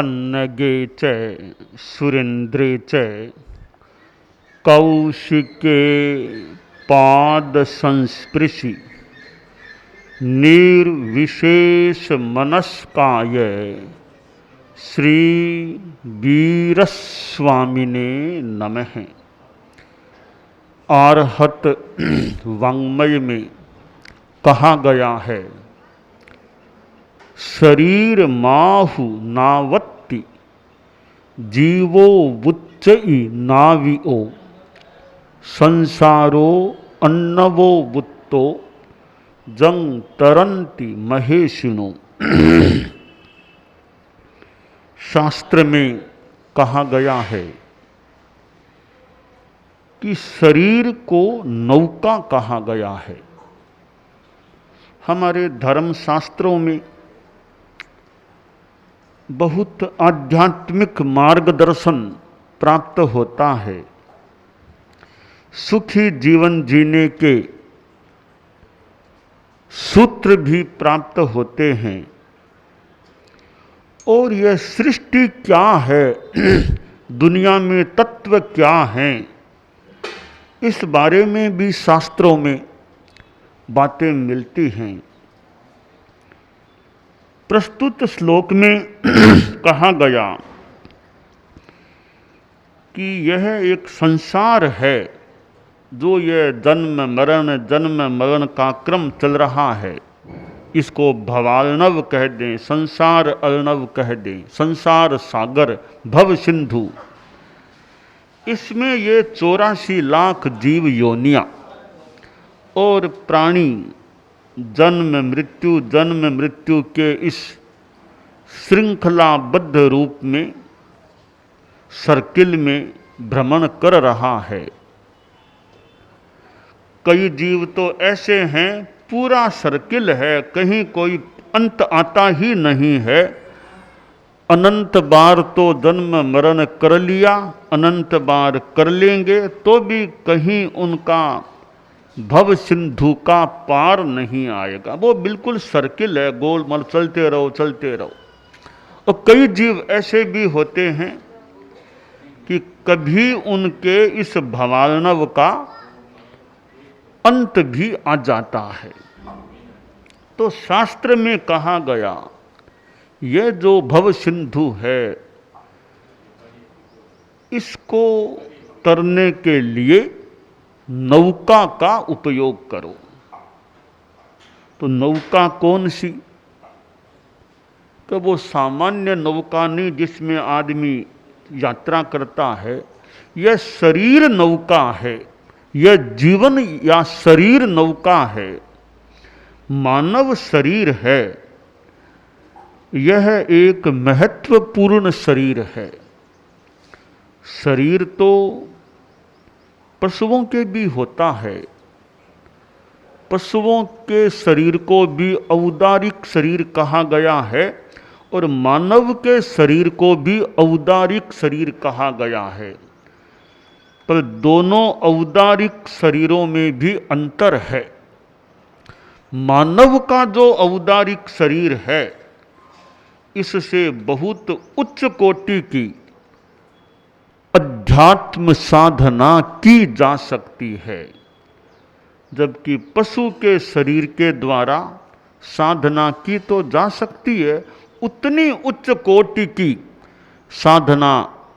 पन्नगे च सुरेन्द्रे च कौशिके पाद संस्पृशि निर्विशेष मनस्काय श्री वीरस्वामिने नमः। आर्हत वाङ्मय में कहा गया है, शरीर माहु नावत्ति जीवो वुच्चई नाविओ संसारो अन्नवो वुत्तो जंग तरंति महेशिनो। शास्त्र में कहा गया है कि शरीर को नौका कहा गया है। हमारे धर्म शास्त्रों में बहुत आध्यात्मिक मार्गदर्शन प्राप्त होता है, सुखी जीवन जीने के सूत्र भी प्राप्त होते हैं। और यह सृष्टि क्या है, दुनिया में तत्व क्या हैं, इस बारे में भी शास्त्रों में बातें मिलती हैं। प्रस्तुत श्लोक में कहा गया कि यह एक संसार है, जो यह जन्म मरण का क्रम चल रहा है, इसको भवार्णव कह दें, संसार अर्णव कह दें, संसार सागर भव सिंधु। इसमें ये 84 लाख जीव योनियां और प्राणी जन्म मृत्यु के इस श्रृंखलाबद्ध रूप में सर्किल में भ्रमण कर रहा है। कई जीव तो ऐसे हैं, पूरा सर्किल है, कहीं कोई अंत आता ही नहीं है। अनंत बार तो जन्म मरण कर लिया, अनंत बार कर लेंगे, तो भी कहीं उनका भव सिंधु का पार नहीं आएगा। वो बिल्कुल सर्किल है, गोलमल चलते रहो। और कई जीव ऐसे भी होते हैं कि कभी उनके इस भवार्णव का अंत भी आ जाता है। तो शास्त्र में कहा गया, यह जो भव सिंधु है, इसको तरने के लिए नौका का उपयोग करो। तो नौका कौन सी? तो वो सामान्य नौका नहीं जिसमें आदमी यात्रा करता है, यह शरीर नौका है, यह जीवन या शरीर नौका है, मानव शरीर है। यह एक महत्वपूर्ण शरीर है। शरीर तो पशुओं के भी होता है, पशुओं के शरीर को भी औदारिक शरीर कहा गया है और मानव के शरीर को भी औदारिक शरीर कहा गया है। पर दोनों औदारिक शरीरों में भी अंतर है। मानव का जो औदारिक शरीर है, इससे बहुत उच्च कोटि की अध्यात्म साधना की जा सकती है, जबकि पशु के शरीर के द्वारा साधना की तो जा सकती है, उतनी उच्च कोटि की साधना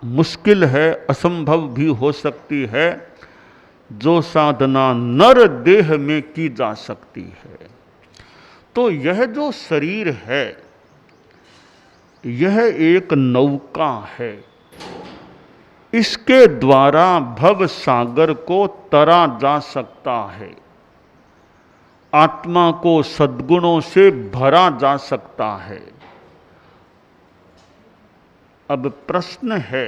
मुश्किल है, असंभव भी हो सकती है, जो साधना नर देह में की जा सकती है। तो यह जो शरीर है, यह एक नौका है। इसके द्वारा भव सागर को तरा जा सकता है, आत्मा को सद्गुणों से भरा जा सकता है। अब प्रश्न है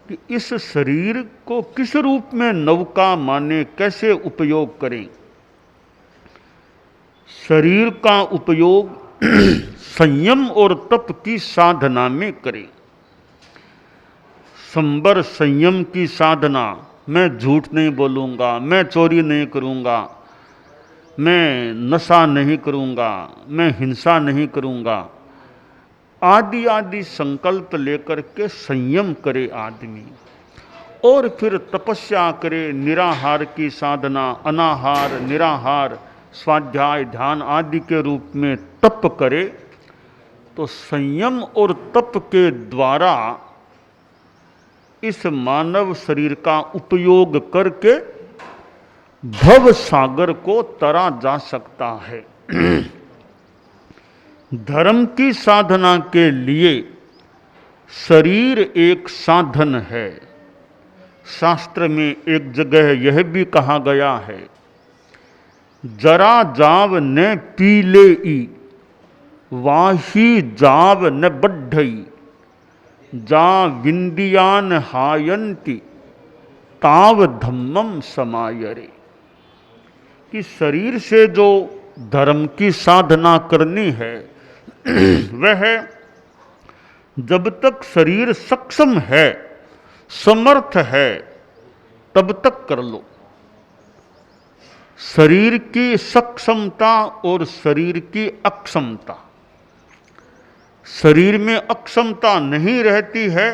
कि इस शरीर को किस रूप में नौका माने, कैसे उपयोग करें। शरीर का उपयोग संयम और तप की साधना में करें। संबर संयम की साधना, मैं झूठ नहीं बोलूँगा, मैं चोरी नहीं करूँगा, मैं नशा नहीं करूँगा, मैं हिंसा नहीं करूँगा, आदि आदि संकल्प लेकर के संयम करे आदमी, और फिर तपस्या करे, निराहार की साधना, अनाहार, निराहार, स्वाध्याय, ध्यान आदि के रूप में तप करे, तो संयम और तप के द्वारा इस मानव शरीर का उपयोग करके भव सागर को तरा जा सकता है। धर्म की साधना के लिए शरीर एक साधन है। शास्त्र में एक जगह यह भी कहा गया है, जरा जाव न पीले ई, वाही जाव न बढ़ई, जा विंदियान हायंती, ताव धम्मम समायरे। कि शरीर से जो धर्म की साधना करनी है वह जब तक शरीर सक्षम है, समर्थ है, तब तक कर लो। शरीर की सक्षमता और शरीर की अक्षमता, शरीर में अक्षमता नहीं रहती है,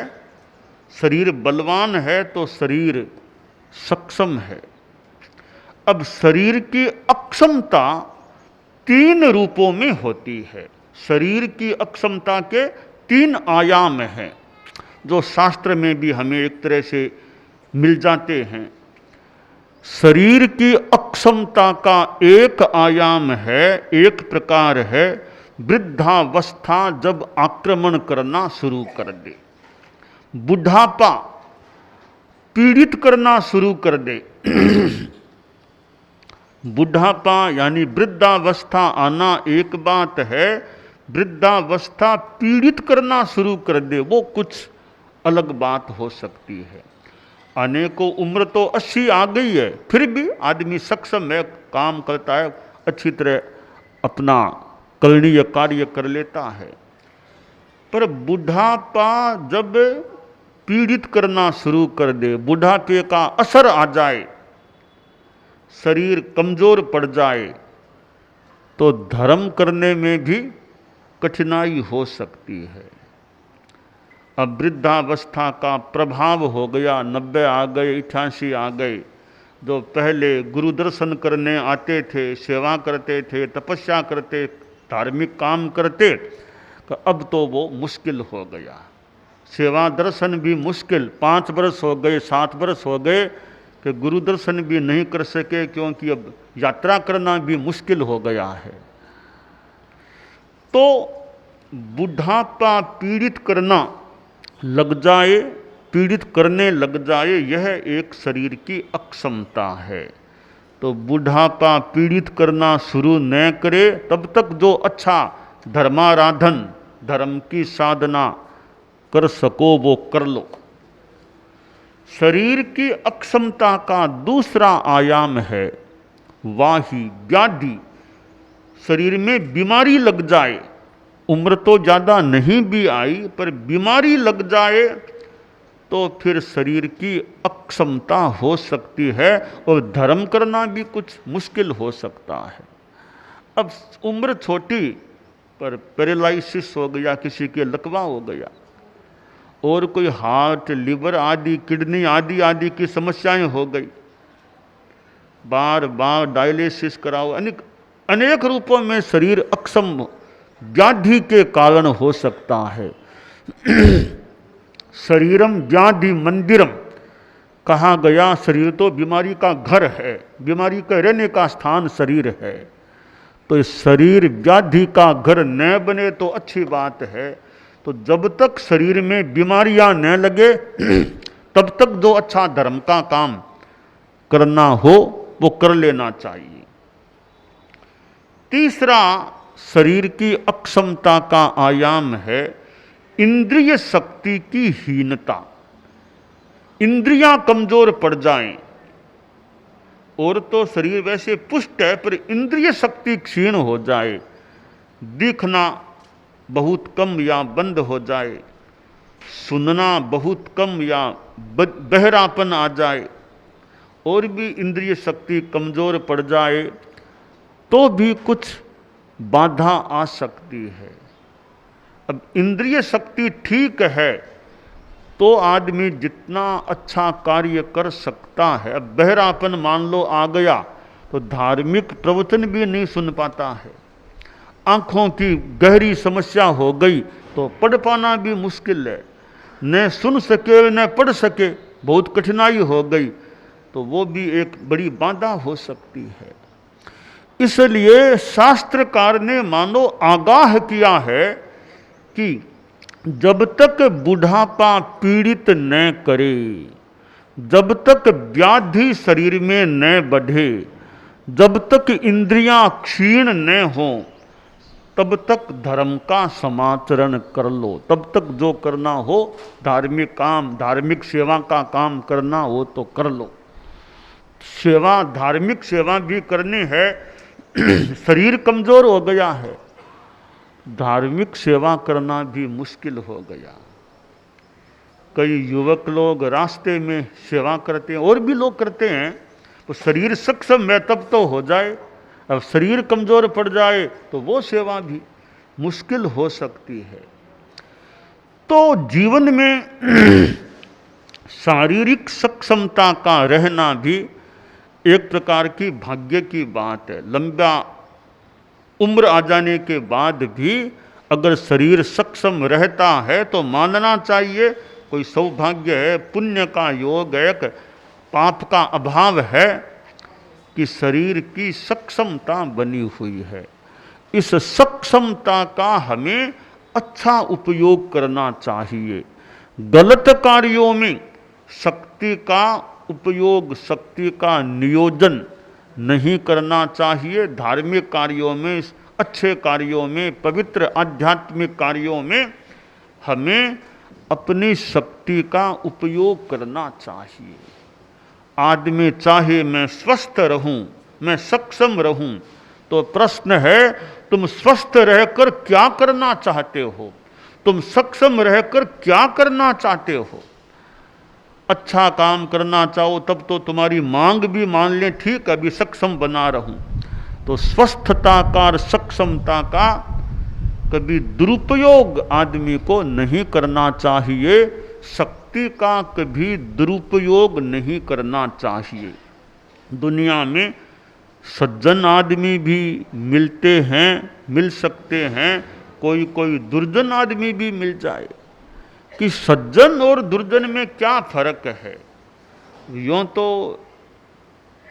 शरीर बलवान है तो शरीर सक्षम है। अब शरीर की अक्षमता 3 रूपों में होती है। शरीर की अक्षमता के 3 आयाम हैं, जो शास्त्र में भी हमें एक तरह से मिल जाते हैं। शरीर की अक्षमता का एक आयाम है, एक प्रकार है, वृद्धावस्था जब आक्रमण करना शुरू कर दे, बुढ़ापा पीड़ित करना शुरू कर दे। बुढ़ापा यानी वृद्धावस्था आना एक बात है, वृद्धावस्था पीड़ित करना शुरू कर दे वो कुछ अलग बात हो सकती है। आने को उम्र तो 80 आ गई है, फिर भी आदमी सक्षम है, काम करता है, अच्छी तरह अपना करणीय कार्य कर लेता है। पर बुढ़ापा जब पीड़ित करना शुरू कर दे, बुढ़ापे का असर आ जाए, शरीर कमजोर पड़ जाए, तो धर्म करने में भी कठिनाई हो सकती है। अब वृद्धावस्था का प्रभाव हो गया, 90 आ गए, 88 आ गए। जो पहले गुरु दर्शन करने आते थे, सेवा करते थे, तपस्या करते, धार्मिक काम करते, तो अब तो वो मुश्किल हो गया। सेवा दर्शन भी मुश्किल, 5 वर्ष हो गए, 7 वर्ष हो गए कि गुरु दर्शन भी नहीं कर सके, क्योंकि अब यात्रा करना भी मुश्किल हो गया है। तो बुढ़ापा पीड़ित करना लग जाए, पीड़ित करने लग जाए, यह एक शरीर की अक्षमता है। तो बुढ़ापा पीड़ित करना शुरू न करे, तब तक जो अच्छा धर्माराधन, धर्म की साधना कर सको वो कर लो। शरीर की अक्षमता का दूसरा आयाम है वाही, व्याधि। शरीर में बीमारी लग जाए, उम्र तो ज़्यादा नहीं भी आई, पर बीमारी लग जाए तो फिर शरीर की अक्षमता हो सकती है और धर्म करना भी कुछ मुश्किल हो सकता है। अब उम्र छोटी पर पैरालिसिस हो गया, किसी के लकवा हो गया, और कोई हार्ट, लिवर आदि, किडनी आदि आदि की समस्याएं हो गई, बार बार डायलिसिस कराओ, अनेक रूपों में शरीर अक्षम व्याधि के कारण हो सकता है। शरीरम व्याधि मंदिरम कहा गया, शरीर तो बीमारी का घर है, बीमारी का रहने का स्थान शरीर है। तो शरीर व्याधि का घर न बने तो अच्छी बात है। तो जब तक शरीर में बीमारियां न लगे तब तक जो अच्छा धर्म का काम करना हो वो कर लेना चाहिए। तीसरा शरीर की अक्षमता का आयाम है इंद्रिय शक्ति की हीनता। इंद्रियां कमजोर पड़ जाएं, और तो शरीर वैसे पुष्ट है पर इंद्रिय शक्ति क्षीण हो जाए, दिखना बहुत कम या बंद हो जाए, सुनना बहुत कम या बहरापन आ जाए, और भी इंद्रिय शक्ति कमजोर पड़ जाए तो भी कुछ बाधा आ सकती है। अब इंद्रिय शक्ति ठीक है तो आदमी जितना अच्छा कार्य कर सकता है। अब बहरापन मान लो आ गया तो धार्मिक प्रवचन भी नहीं सुन पाता है। आँखों की गहरी समस्या हो गई तो पढ़ पाना भी मुश्किल है। न सुन सके न पढ़ सके, बहुत कठिनाई हो गई, तो वो भी एक बड़ी बाधा हो सकती है। इसलिए शास्त्रकार ने मानो आगाह किया है कि जब तक बुढ़ापा पीड़ित न करे, जब तक व्याधि शरीर में न बढ़े, जब तक इंद्रियां क्षीण न हो, तब तक धर्म का समाचरण कर लो। तब तक जो करना हो, धार्मिक काम, धार्मिक सेवा का काम करना हो तो कर लो। सेवा, धार्मिक सेवा भी करनी है। शरीर कमजोर हो गया है, धार्मिक सेवा करना भी मुश्किल हो गया। कई युवक लोग रास्ते में सेवा करते हैं, और भी लोग करते हैं, तो शरीर सक्षम है तब तो हो जाए। अब शरीर कमजोर पड़ जाए तो वो सेवा भी मुश्किल हो सकती है। तो जीवन में शारीरिक सक्षमता का रहना भी एक प्रकार की भाग्य की बात है। लंबा उम्र आ जाने के बाद भी अगर शरीर सक्षम रहता है तो मानना चाहिए कोई सौभाग्य है, पुण्य का योग है, पाप का अभाव है कि शरीर की सक्षमता बनी हुई है। इस सक्षमता का हमें अच्छा उपयोग करना चाहिए। गलत कार्यों में शक्ति का उपयोग, शक्ति का नियोजन नहीं करना चाहिए। धार्मिक कार्यों में, अच्छे कार्यों में, पवित्र आध्यात्मिक कार्यों में हमें अपनी शक्ति का उपयोग करना चाहिए। आदमी चाहे मैं स्वस्थ रहूं, मैं सक्षम रहूं, तो प्रश्न है तुम स्वस्थ रहकर क्या करना चाहते हो, तुम सक्षम रहकर क्या करना चाहते हो। अच्छा काम करना चाहो तब तो तुम्हारी मांग भी मान लें, ठीक अभी सक्षम बना रहूं। तो स्वस्थता का और सक्षमता का कभी दुरुपयोग आदमी को नहीं करना चाहिए। शक्ति का कभी दुरुपयोग नहीं करना चाहिए। दुनिया में सज्जन आदमी भी मिलते हैं, मिल सकते हैं, कोई कोई दुर्जन आदमी भी मिल जाए। कि सज्जन और दुर्जन में क्या फर्क है। यूँ तो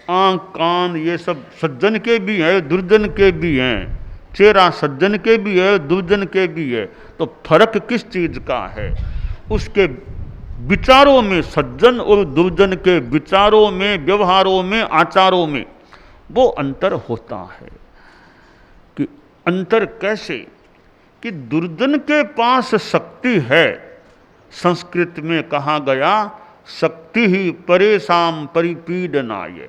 आँख कान ये सब सज्जन के भी हैं, दुर्जन के भी हैं, चेहरा सज्जन के भी है, दुर्जन के भी है, तो फर्क किस चीज़ का है। उसके विचारों में, सज्जन और दुर्जन के विचारों में, व्यवहारों में, आचारों में वो अंतर होता है। कि अंतर कैसे कि दुर्जन के पास शक्ति है। संस्कृत में कहा गया शक्ति ही परेशान परिपीडनाय।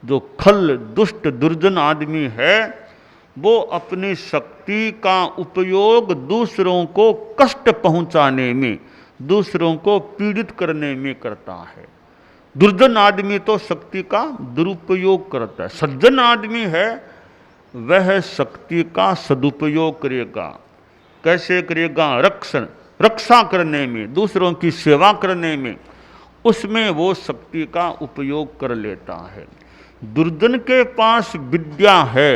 जो खल दुष्ट दुर्जन आदमी है वो अपनी शक्ति का उपयोग दूसरों को कष्ट पहुंचाने में, दूसरों को पीड़ित करने में करता है। दुर्जन आदमी तो शक्ति का दुरुपयोग करता है। सज्जन आदमी है वह शक्ति का सदुपयोग करेगा। कैसे करेगा? रक्षा करने में, दूसरों की सेवा करने में, उसमें वो शक्ति का उपयोग कर लेता है। दुर्जन के पास विद्या है,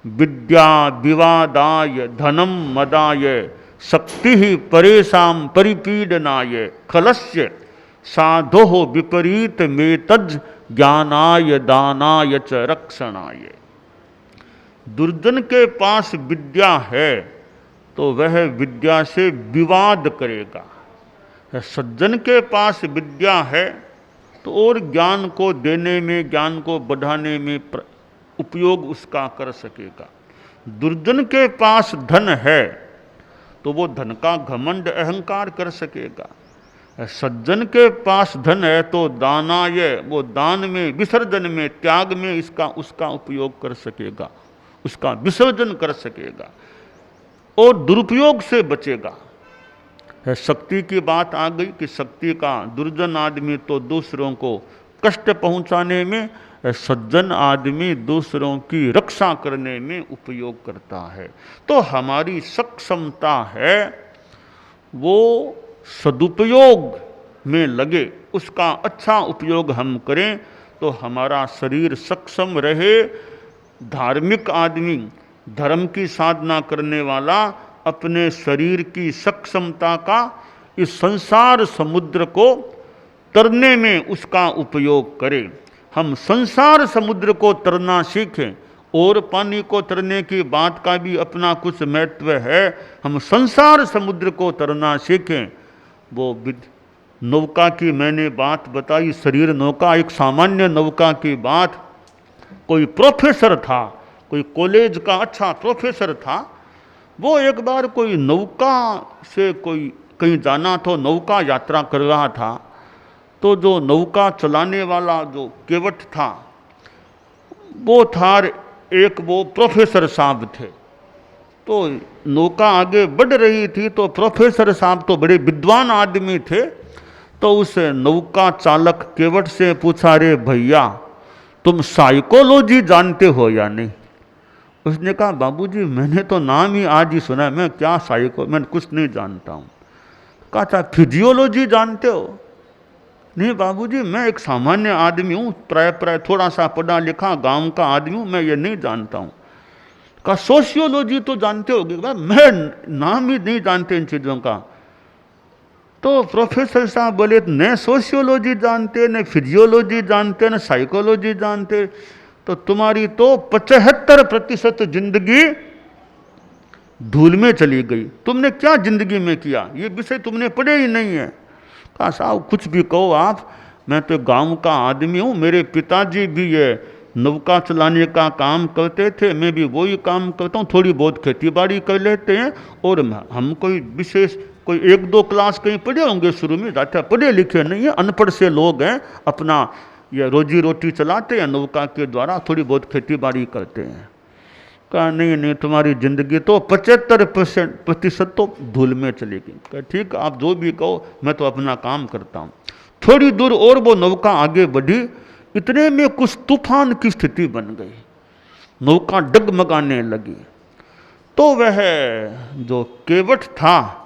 विद्या विवादाय धनम मदाय शक्ति ही परेशान परिपीडनाय खलस्य साधो विपरीत मेतज ज्ञानाय दानाय च रक्षणाय। दुर्जन के पास विद्या है तो वह विद्या से विवाद करेगा। सज्जन के पास विद्या है तो और ज्ञान को देने में, ज्ञान को बढ़ाने में उपयोग उसका कर सकेगा। दुर्जन के पास धन है तो वो धन का घमंड अहंकार कर सकेगा। सज्जन के पास धन है तो दानाय, वो दान में, विसर्जन में, त्याग में इसका उसका उपयोग कर सकेगा, उसका विसर्जन कर सकेगा और दुरुपयोग से बचेगा। शक्ति की बात आ गई कि शक्ति का दुर्जन आदमी तो दूसरों को कष्ट पहुंचाने में सज्जन आदमी दूसरों की रक्षा करने में उपयोग करता है। तो हमारी सक्षमता है वो सदुपयोग में लगे, उसका अच्छा उपयोग हम करें तो हमारा शरीर सक्षम रहे। धार्मिक आदमी, धर्म की साधना करने वाला अपने शरीर की सक्षमता का इस संसार समुद्र को तरने में उसका उपयोग करें। हम संसार समुद्र को तरना सीखें। और पानी को तरने की बात का भी अपना कुछ महत्व है। हम संसार समुद्र को तरना सीखें। वो नौका की मैंने बात बताई, शरीर नौका, एक सामान्य नौका की बात। कोई प्रोफेसर था, कोई कॉलेज का अच्छा प्रोफेसर था, वो एक बार कोई नौका से कोई कहीं जाना तो नौका यात्रा कर रहा था। तो जो नौका चलाने वाला जो केवट था वो था एक वो प्रोफेसर साहब थे। तो नौका आगे बढ़ रही थी तो प्रोफेसर साहब तो बड़े विद्वान आदमी थे। तो उस नौका चालक केवट से पूछा, रे भैया तुम साइकोलॉजी जानते हो या नहीं? उसने कहा, बाबूजी मैंने तो नाम ही आज ही सुना है, मैं क्या मैं कुछ नहीं जानता हूँ। कहा था फिजियोलॉजी जानते हो? नहीं बाबूजी मैं एक सामान्य आदमी हूँ, प्राय थोड़ा सा पढ़ा लिखा गांव का आदमी हूँ, मैं ये नहीं जानता हूँ। कहा सोशियोलॉजी तो जानते होगे? मैं नाम ही नहीं जानते इन चीज़ों का। तो प्रोफेसर साहब बोले, न सोशियोलॉजी जानते, न फिजियोलॉजी जानते, न साइकोलॉजी जानते, तो तुम्हारी तो 75% जिंदगी धूल में चली गई। तुमने क्या जिंदगी में किया? ये विषय तुमने पढ़े ही नहीं है। कहा साहब कुछ भी कहो आप, मैं तो गांव का आदमी हूँ, मेरे पिताजी भी ये नौका चलाने का काम करते थे, मैं भी वही काम करता हूँ, थोड़ी बहुत खेती बाड़ी कर लेते हैं। और हम कोई विशेष कोई 1-2 क्लास कहीं पढ़े होंगे शुरू में, ज़्यादा पढ़े लिखे नहीं है, अनपढ़ से लोग हैं, अपना ये रोजी रोटी चलाते हैं, नौका के द्वारा थोड़ी बहुत खेती बाड़ी करते हैं। कहा नहीं तुम्हारी ज़िंदगी तो 75% तो धूल में चलेगी। कहा ठीक आप जो भी कहो, मैं तो अपना काम करता हूँ। थोड़ी दूर और वो नौका आगे बढ़ी, इतने में कुछ तूफान की स्थिति बन गई, नौका डगमगाने लगी। तो वह जो केवट था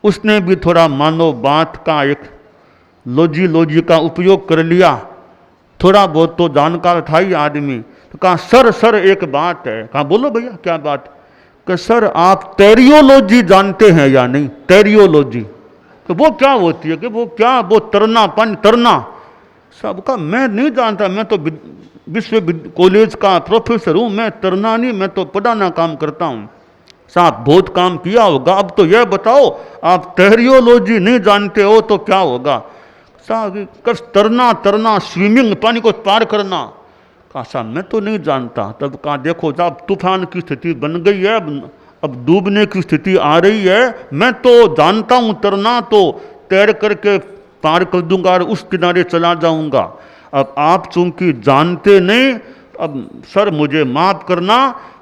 उसने भी थोड़ा मानो बात का एक लॉजी का उपयोग कर लिया, थोड़ा बहुत तो जानकार था ही आदमी। तो कहा सर एक बात है। कहा बोलो भैया क्या बात? कि सर आप टेरियोलॉजी जानते हैं या नहीं? टेरियोलॉजी तो वो क्या होती है? कि वो क्या, वो तरना। सब का मैं नहीं जानता, मैं तो विश्व कॉलेज का प्रोफेसर हूँ, मैं तरना नहीं, मैं तो पढ़ाना काम करता हूँ। साहब बहुत काम किया होगा, अब तो यह बताओ आप टेरियोलॉजी नहीं जानते हो तो क्या होगा? तरना स्विमिंग, पानी को पार करना। कहा साहब मैं तो नहीं जानता। तब कहा देखो साहब तूफान की स्थिति बन गई है, अब डूबने की स्थिति आ रही है, मैं तो जानता हूँ तरना, तो तैर करके पार कर दूंगा और उस किनारे चला जाऊंगा। अब आप चूंकि जानते नहीं, अब सर मुझे माफ करना,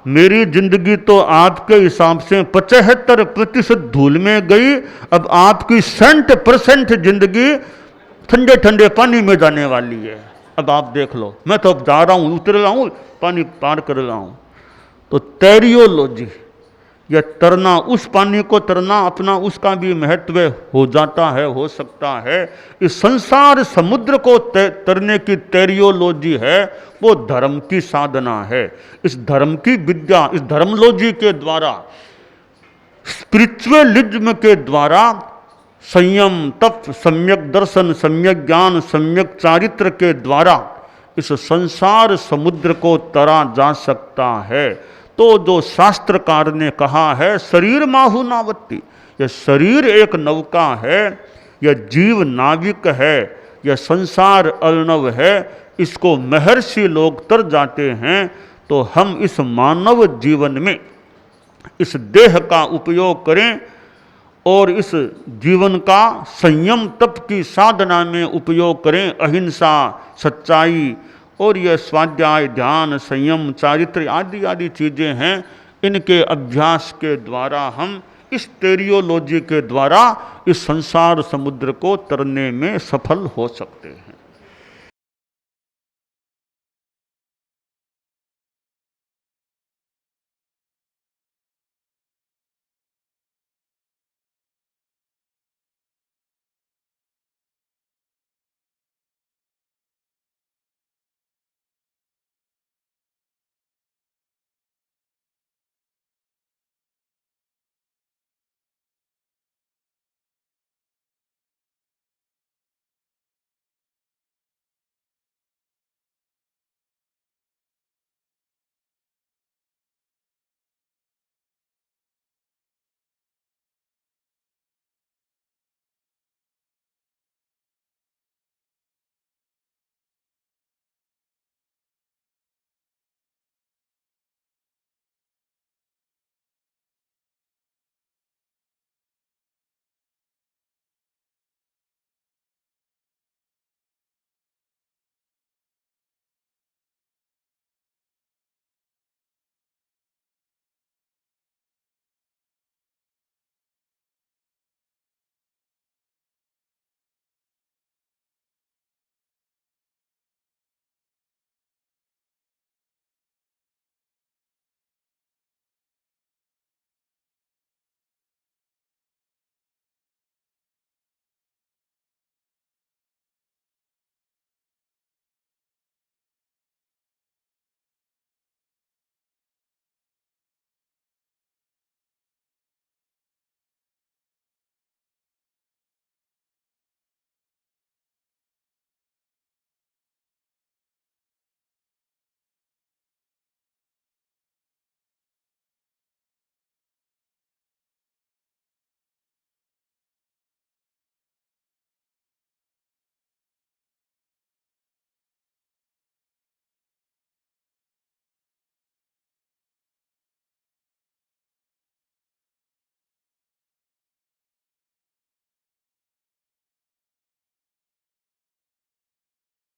मेरी जिंदगी तो आपके हिसाब से 75% धूल में गई, अब आपकी 100% जिंदगी ठंडे ठंडे पानी में जाने वाली है। अब आप देख लो, मैं तो अब जा रहा हूँ, उतर रहा हूँ, पानी पार कर रहा हूँ। तो टेरियोलॉजी या तरना, उस पानी को तरना अपना उसका भी महत्व हो जाता है, हो सकता है। इस संसार समुद्र को तरने की टेरियोलॉजी है, वो धर्म की साधना है। इस धर्म की विद्या, इस धर्मलॉजी के द्वारा, स्पिरिचुअलिज्म के द्वारा संयम, तप, सम्यक दर्शन, सम्यक ज्ञान, सम्यक चारित्र के द्वारा इस संसार समुद्र को तरा जा सकता है। तो जो शास्त्रकार ने कहा है शरीर माहुनावत्ति, यह शरीर एक नौका है, यह जीव नाविक है, यह संसार अर्णव है, इसको महर्षि लोग तर जाते हैं। तो हम इस मानव जीवन में इस देह का उपयोग करें और इस जीवन का संयम तप की साधना में उपयोग करें। अहिंसा, सच्चाई और यह स्वाध्याय, ध्यान, संयम, चारित्र आदि आदि चीज़ें हैं, इनके अभ्यास के द्वारा हम इस टेरियोलॉजी के द्वारा इस संसार समुद्र को तरने में सफल हो सकते हैं।